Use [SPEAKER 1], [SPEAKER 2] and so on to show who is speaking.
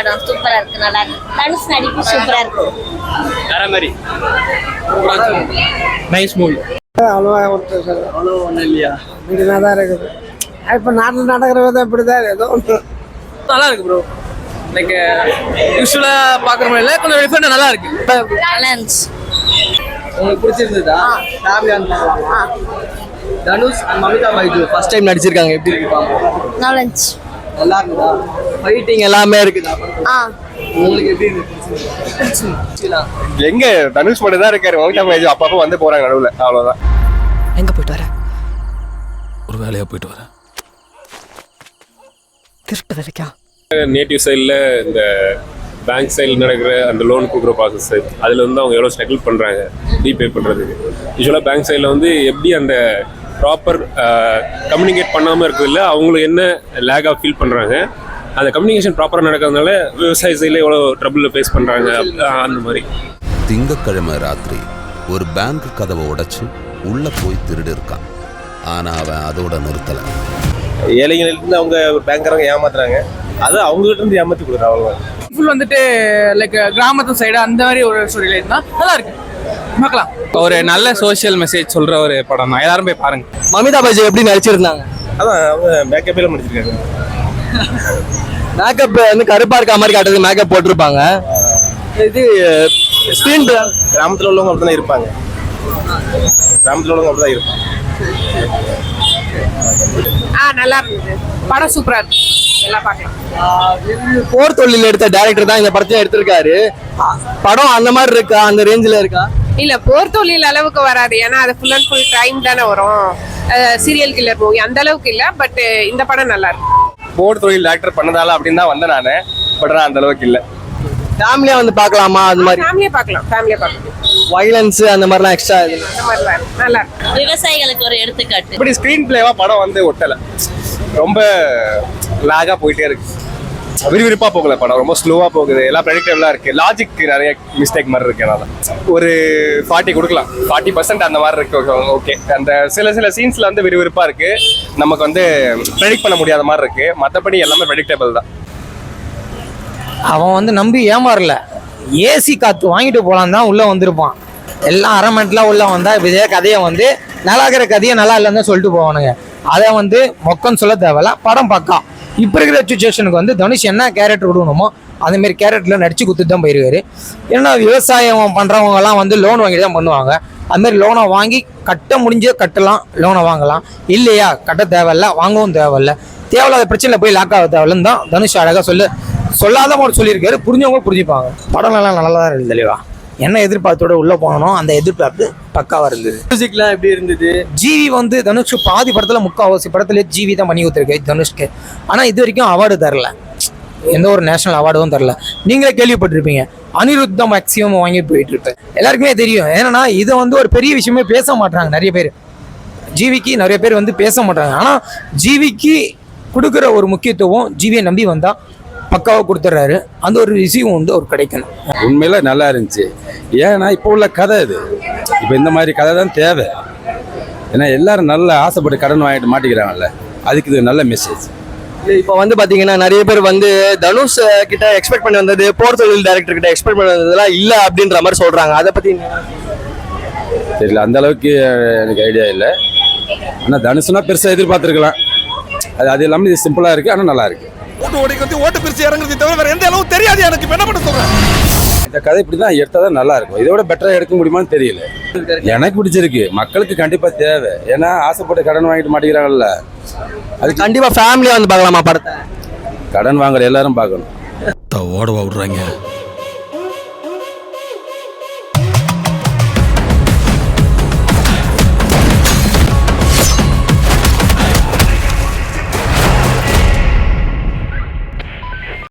[SPEAKER 1] படம் சூப்பரா இருக்கு, நல்லா இருக்கு. தனுஷ் நடிப்பு சூப்பரா இருக்கு.
[SPEAKER 2] வேற மாதிரி நைஸ் மூவி.
[SPEAKER 3] அவ்வளோவா ஒன்றும் இல்லையா, இப்படினா தான் இருக்குது. இப்போ நாட்டில் நடக்கிறத இப்படி தான் ஏதோ ஒன்று
[SPEAKER 4] நல்லா இருக்கு ப்ரோ. லைக் யூஸ்வலாக பார்க்குற மாதிரி இல்லை, கொஞ்சம் டிஃப்ரெண்டாக நல்லா இருக்கு.
[SPEAKER 1] நல்லா இருந்துச்சு.
[SPEAKER 4] உங்களுக்கு பிடிச்சிருந்ததா? Dhanush and Mamitha Baiju first time நடிச்சிருக்காங்க, எப்படி இருப்பாங்க?
[SPEAKER 1] நல்லா இருந்துச்சு.
[SPEAKER 4] நல்லா இருக்குதா? ஃபைட்டிங் எல்லாமே இருக்குதா? உங்களுக்கு எப்படி
[SPEAKER 2] பிடிச்சிருந்துச்சு? எங்க தனுஷ் மட்டும் தான் இருக்காரு, மமிதா பைஜு அப்பப்போ வந்து போறாங்க நடுவில், அவ்வளோதான்.
[SPEAKER 5] எங்க போயிட்டு வர?
[SPEAKER 6] ஒரு வேலையா போயிட்டு வரேன்.
[SPEAKER 5] திருட்டு வேலைக்கா?
[SPEAKER 7] நேட்டிவ் சைடில் இந்த பேங்க் சைடில் நடக்கிற அந்த லோன் கொடுக்குற ப்ராசஸ், அதில் வந்து அவங்க எவ்வளோ ஸ்ட்ரகிள் பண்ணுறாங்க ரீபே பண்ணுறதுக்கு. யூஸ்வலாக பேங்க் சைடில் வந்து எப்படி அந்த ப்ராப்பர் கம்யூனிகேட் பண்ணாமல் இருக்கிறதுல அவங்களுக்கு என்ன லேகாக ஃபீல் பண்ணுறாங்க, அந்த கம்யூனிகேஷன் ப்ராப்பராக நடக்கிறதுனால விவசாய சைடில் எவ்வளோ ட்ரபிளில் ஃபேஸ் பண்ணுறாங்க, அந்த மாதிரி.
[SPEAKER 6] திங்கக்கிழமை ராத்திரி ஒரு பேங்க் கதவை உடைச்சு உள்ள போய் திருடு இருக்கான். ஆனா அவன் அதோட நிறுத்தல.
[SPEAKER 2] ஏழைகளிலிருந்து அவங்க பேங்காரங்க ஏமாத்துறாங்க, அது அவங்ககிட்ட இருந்து ஏமாற்றி கொடுக்குறாங்க, அவ்வளோதான்.
[SPEAKER 4] ஃபுல் வந்துட்டு லைக் கிராமத்து சைடு அந்த மாதிரி ஒரு ஸ்டோரியில் இருந்தால் நல்லா இருக்கு, பார்க்கலாம்.
[SPEAKER 8] ஒரு நல்ல சோஷியல் மெசேஜ் சொல்ற ஒரு படம் தான், எல்லாரும் போய் பாருங்க.
[SPEAKER 4] மமிதா பைஜு எப்படி நடிச்சிருந்தாங்க?
[SPEAKER 2] அதான் அவங்க மேக்கப்பெல்லாம் முடிச்சிருக்காங்க.
[SPEAKER 4] மேக்கப் வந்து கருப்பா இருக்க மாதிரி காட்டுறது மேக்கப் போட்டிருப்பாங்க. இது ஸ்க்ரீன்
[SPEAKER 2] கிராமத்தில் உள்ளவங்க அப்படி தான் இருப்பாங்க, கிராமத்தில் உள்ளவங்க அப்படி தான் இருப்பாங்க.
[SPEAKER 9] நல்லா இருந்தது படம், சூப்பரா இருக்கு, எல்லாம் பார்க்கலாம்.
[SPEAKER 4] போர் தொழில் எடுத்த டைரக்டர் தான் இந்த படத்தையும் எடுத்திருக்காரு. படம் அந்த மாதிரி இருக்கா, அந்த ரேஞ்சில் இருக்கா?
[SPEAKER 9] இல்ல போர் தொழில் அளவுக்கு வராது, ஏன்னா அது ஃபுல் அண்ட் ஃபுல் டைம் தானே வரும். சீரியல் கில்லர் மூவி அந்த அளவுக்கு இல்ல, பட் இந்த படம் நல்லா இருக்கு.
[SPEAKER 2] போர் தொழில் டாக்டர் பண்ணதால அப்படின்னு தான் வந்தேன் நான், பட் ஆனால் அந்த அளவுக்கு இல்லை.
[SPEAKER 4] ஃபேமிலியா வந்து பார்க்கலாமா? அந்த மாதிரி
[SPEAKER 9] ஃபேமிலியா பார்க்கலாம், ஃபேமிலியா பார்க்கலாம்.
[SPEAKER 4] வயலன்ஸ் அந்த மாதிரிலாம் எக்ஸ்ட்ரா
[SPEAKER 9] அந்த மாதிரிலாம் இருக்கு, நல்லா இருக்கு.
[SPEAKER 1] விவசாயிகளுக்கு ஒரு எடுத்துக்காட்டு.
[SPEAKER 2] இப்படி ஸ்க்ரீன் பிளேவா படம் வந்து ஒட்டலை, ரொம்ப லாகா போயிட்டே இருக்கு, விறுவிறுப்பா போகல படம், ரொம்ப ஸ்லோவா போகுது, எல்லாம் ப்ரெடிக்டபிளா இருக்கு, லாஜிக் நிறைய மிஸ்டேக் மாதிரி இருக்கு. அதனால ஒரு 40 கொடுக்கலாம், 40% அந்த மாதிரி இருக்கு. ஓகே, அந்த சில சீன்ஸ்ல வந்து விறுவிறுப்பா இருக்கு, நமக்கு வந்து ப்ரெடிக்ட் பண்ண முடியாத மாதிரி இருக்கு, மற்றபடி எல்லாமே ப்ரெடிக்டபிள் தான்.
[SPEAKER 10] அவன் வந்து நம்பி ஏமாறல, ஏசி காற்று வாங்கிட்டு போகலான்னு தான் உள்ளே வந்திருப்பான். எல்லாம் அரை மணிலாம் உள்ளே வந்தால் இதே கதையை வந்து நல்லா இருக்கிற கதையை நல்லா இல்லைன்னு சொல்லிட்டு போவானுங்க. அதை வந்து மொக்கன்னு சொல்ல தேவையில்ல, படம் பக்கா. இப்போ இருக்கிற சுச்சுவேஷனுக்கு வந்து தனுஷ் என்ன கேரக்டர் விடணுமோ அதேமாரி கேரக்டரில் நடிச்சு கொடுத்துட்டு தான் போயிருக்காரு. ஏன்னா விவசாயம் பண்ணுறவங்கலாம் வந்து லோன் வாங்கி தான் பண்ணுவாங்க. அதுமாரி லோனை வாங்கி கட்ட முடிஞ்சே கட்டலாம், லோனை வாங்கலாம், இல்லையா கட்ட தேவையில்ல, வாங்கவும் தேவையில்ல, தேவையில்லாத பிரச்சனையில் போய் லாக் ஆக தேவையில்லன்னு தான் தனுஷ் அழகாக சொல்லாத மாதிரி சொல்லியிருக்காரு. புரிஞ்சவங்க புரிஞ்சுப்பாங்க. படம் நல்லா தான் இருந்தது தெளிவா. என்ன எதிர்பார்த்தோட உள்ள போனோம், அந்த எதிர்பார்ப்பு பக்காவா இருந்தது.
[SPEAKER 4] மியூசிக்லாம் எப்படி இருந்தது?
[SPEAKER 10] ஜிவி வந்து தனுஷ் பாதி படத்துல முக்கால்வாசி படத்துல ஜிவி தான் பண்ணி கொடுத்துருக்கு தனுஷ்க்கு. ஆனா இது வரைக்கும் அவார்டு தரல, எந்த ஒரு நேஷனல் அவார்டும் தரல. நீங்களே கேள்விப்பட்டிருப்பீங்க, அனிருத் தான் மேக்சிமம் வாங்கிட்டு போயிட்டு இருப்பேன், எல்லாருக்குமே தெரியும். ஏன்னா இதை வந்து ஒரு பெரிய விஷயமே பேச மாட்டாங்க நிறைய பேர். ஜிவிக்கு நிறைய பேர் வந்து பேச மாட்டாங்க. ஆனா ஜிவிக்கு கொடுக்குற ஒரு முக்கியத்துவம், ஜிவியை நம்பி வந்தா பக்காவாக கொடுத்துட்றாரு. அந்த ஒரு ரிசீவ் வந்து ஒரு கிடைக்கணும்.
[SPEAKER 11] உண்மையில நல்லா இருந்துச்சு. ஏன்னா இப்போ உள்ள கதை இது, இப்போ இந்த மாதிரி கதை தான் தேவை. ஏன்னா எல்லாரும் நல்ல ஆசைப்பட்டு கடன் வாங்கிட்டு மாட்டிக்கிறாங்கல்ல, அதுக்கு இது நல்ல மெசேஜ்.
[SPEAKER 4] இப்போ வந்து பார்த்தீங்கன்னா நிறைய பேர் வந்து தனுஷ் கிட்ட எக்ஸ்பெக்ட் பண்ணி வந்தது, போர் தொழில் டைரக்டர் கிட்ட எக்ஸ்பெக்ட் பண்ணி வந்ததுலாம் இல்லை அப்படின்ற மாதிரி சொல்கிறாங்க. அதை பற்றி
[SPEAKER 11] தெரியல, அந்த அளவுக்கு எனக்கு ஐடியா இல்லை. ஆனால் தனுஷ்னா பெருசாக எதிர்பார்த்துருக்கலாம், அது எல்லாமே இது சிம்பிளாக இருக்குது, ஆனால் நல்லா இருக்குது.
[SPEAKER 8] ஓட்டு பிரிச்சு இறங்குறது தவிர வேற எந்த அளவும் தெரியாது எனக்கு. என்ன பண்ண சொல்றேன்,
[SPEAKER 11] இந்த கதை இப்படி தான் எடுத்தால் தான் நல்லா இருக்கும். இதோட பெட்டராக எடுக்க முடியுமான்னு தெரியல. எனக்கு பிடிச்சிருக்கு, மக்களுக்கு கண்டிப்பாக தேவை. ஏன்னா ஆசைப்பட்டு கடன் வாங்கிட்டு மாட்டேங்கிறாங்கல்ல, அது
[SPEAKER 4] கண்டிப்பாக ஃபேமிலியாக வந்து பார்க்கலாமா படத்தை?
[SPEAKER 11] கடன் வாங்குற எல்லாரும் பார்க்கணும்.
[SPEAKER 6] ஓடவா விடுறாங்க.